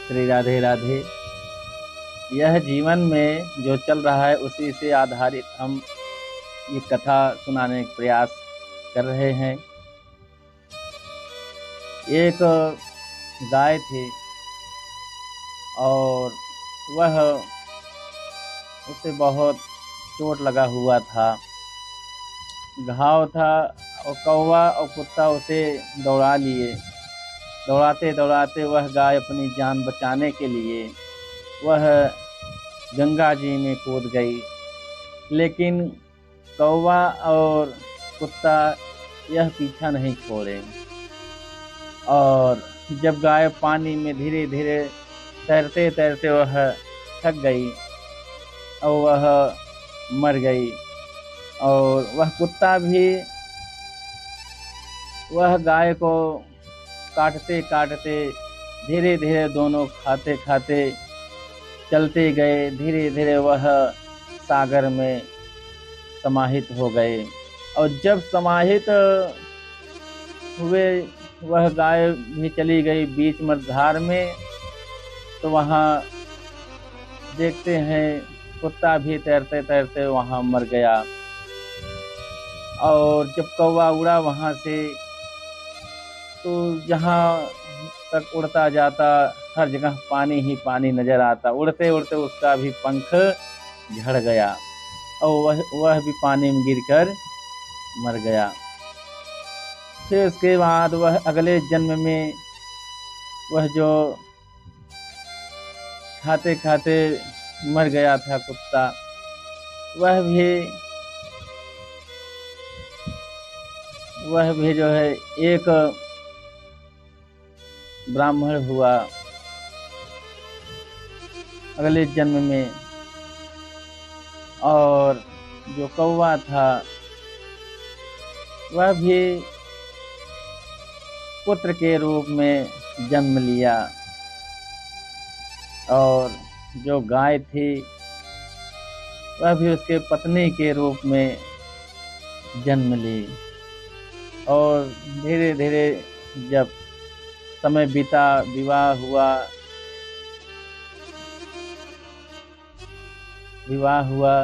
श्री राधे राधे। यह जीवन में जो चल रहा है उसी से आधारित हम ये कथा सुनाने का प्रयास कर रहे हैं। एक गाय थी और वह उसे बहुत चोट लगा हुआ था, घाव था, और कौवा और कुत्ता उसे दौड़ा लिए। दौड़ाते दौड़ाते वह गाय अपनी जान बचाने के लिए वह गंगा जी में कूद गई, लेकिन कौवा और कुत्ता यह पीछा नहीं छोड़े। और जब गाय पानी में धीरे धीरे तैरते तैरते वह थक गई और वह मर गई, और वह कुत्ता भी वह गाय को काटते काटते धीरे धीरे दोनों खाते खाते चलते गए। धीरे धीरे वह सागर में समाहित हो गए, और जब समाहित हुए वह गाय भी चली गई बीच मझधार में, तो वहाँ देखते हैं कुत्ता भी तैरते तैरते वहाँ मर गया। और जब कौवा उड़ा वहाँ से, तो जहाँ तक उड़ता जाता हर जगह पानी ही पानी नजर आता। उड़ते उड़ते उसका भी पंख झड़ गया और वह भी पानी में गिरकर मर गया। फिर उसके बाद वह अगले जन्म में वह जो खाते खाते मर गया था कुत्ता, वह भी जो है एक ब्राह्मण हुआ अगले जन्म में। और जो कौवा था वह भी पुत्र के रूप में जन्म लिया, और जो गाय थी वह भी उसके पत्नी के रूप में जन्म ली। और धीरे धीरे जब समय बीता, विवाह हुआ,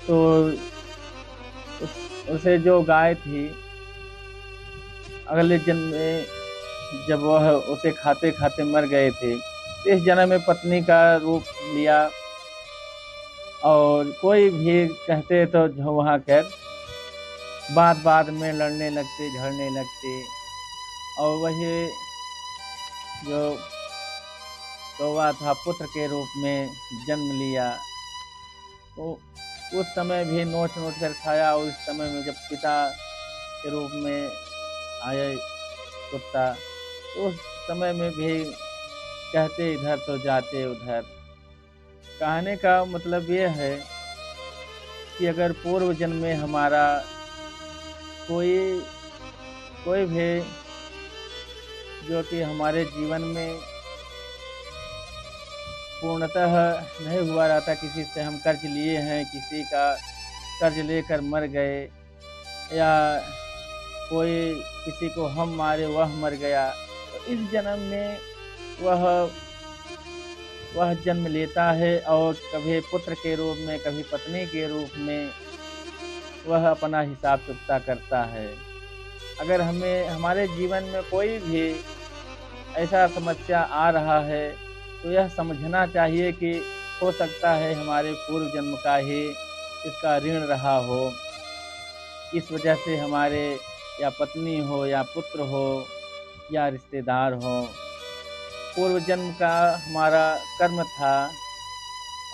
तो उसे जो गाय थी अगले जन्म में जब वह उसे खाते खाते मर गए थे, इस जन्म में पत्नी का रूप लिया। और कोई भी कहते तो जो वहाँ कर बात बात में लड़ने लगते, झगड़ने लगते। और वही जो कौवा था पुत्र के रूप में जन्म लिया, तो उस समय भी नोच नोच कर खाया। और उस समय में जब पिता के रूप में आए कुत्ता, तो उस समय में भी कहते इधर तो जाते उधर। कहने का मतलब ये है कि अगर पूर्व जन्म में हमारा कोई भी जो कि हमारे जीवन में पूर्णतः नहीं हुआ रहता, किसी से हम कर्ज लिए हैं, किसी का कर्ज लेकर मर गए, या कोई किसी को हम मारे वह मर गया, तो इस जन्म में वह जन्म लेता है। और कभी पुत्र के रूप में, कभी पत्नी के रूप में वह अपना हिसाब चुकता करता है। अगर हमारे जीवन में कोई भी ऐसा समस्या आ रहा है, तो यह समझना चाहिए कि हो सकता है हमारे पूर्व जन्म का ही इसका ऋण रहा हो। इस वजह से हमारे या पत्नी हो, या पुत्र हो, या रिश्तेदार हो, पूर्व जन्म का हमारा कर्म था,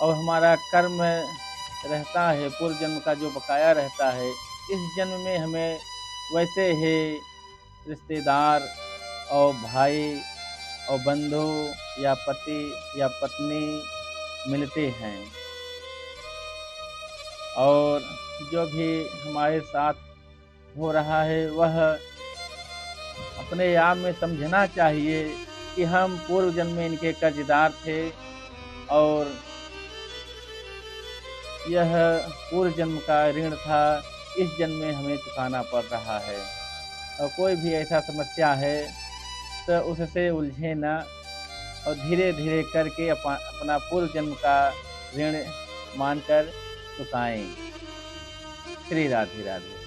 और हमारा कर्म रहता है, पूर्व जन्म का जो बकाया रहता है, इस जन्म में हमें वैसे ही रिश्तेदार और भाई और बंधु या पति या पत्नी मिलते हैं। और जो भी हमारे साथ हो रहा है वह अपने आप में समझना चाहिए कि हम पूर्व जन्म में इनके कर्जदार थे, और यह पूर्व जन्म का ऋण था, इस जन्म में हमें चुकाना पड़ रहा है। और कोई भी ऐसा समस्या है उससे उलझे ना और धीरे-धीरे करके अपना पूर्व जन्म का ऋण मानकर चुकाएँ। श्री राधे राधे।